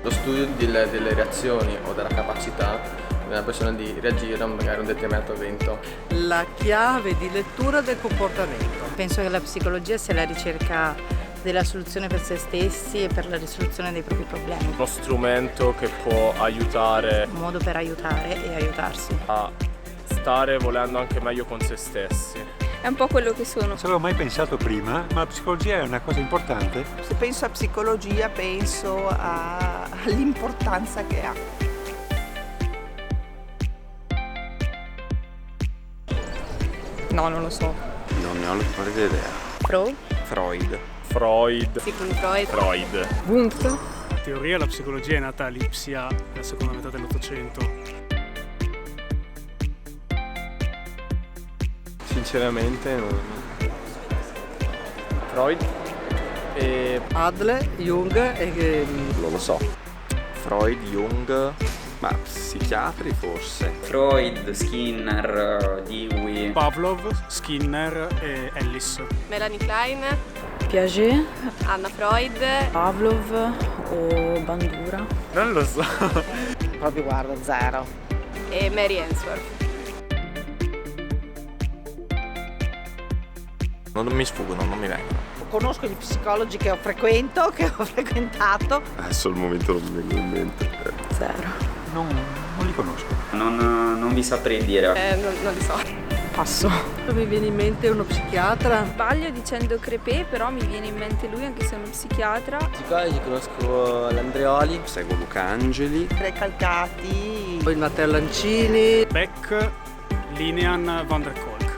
lo studio delle reazioni o della capacità di una persona di reagire a magari a un determinato evento. La chiave di lettura del comportamento. Penso che la psicologia sia la ricerca della soluzione per se stessi e per la risoluzione dei propri problemi. Uno strumento che può aiutare Un modo per aiutare e aiutarsi. a stare volendo anche meglio con se stessi. È un po' quello che sono. Non ci avevo mai pensato prima, ma la psicologia è una cosa importante. Se penso a psicologia penso all'importanza che ha. No, non lo so. Non ne ho la più pallida idea. Freud? Freud. Sigmund Freud. Freud. Wundt? In teoria la psicologia è nata a Lipsia nella seconda metà dell'Ottocento. Sinceramente non... Freud e... Adler, Jung e Non lo so. Freud, Jung, ma psichiatri forse. Freud, Skinner, Dewey. Pavlov, Skinner e Ellis. Melanie Klein? Piaget, Anna Freud? Pavlov o Bandura. Non lo so. proprio guarda, zero. E Mary Ainsworth? Non mi sfuggono, non mi vengono. Conosco gli psicologi che ho frequentato. Adesso al momento non mi vengono in mente. Zero. Non li conosco. Non vi saprei dire. Non li so. Passo. Mi viene in mente uno psichiatra. Sbaglio dicendo Crepè, però mi viene in mente lui anche se è uno psichiatra. Psicologi conosco l'Andreoli. Seguo Luca Angeli. Recalcati. Poi il Matteo Lancini. Beck, Linehan, Van der Kolk.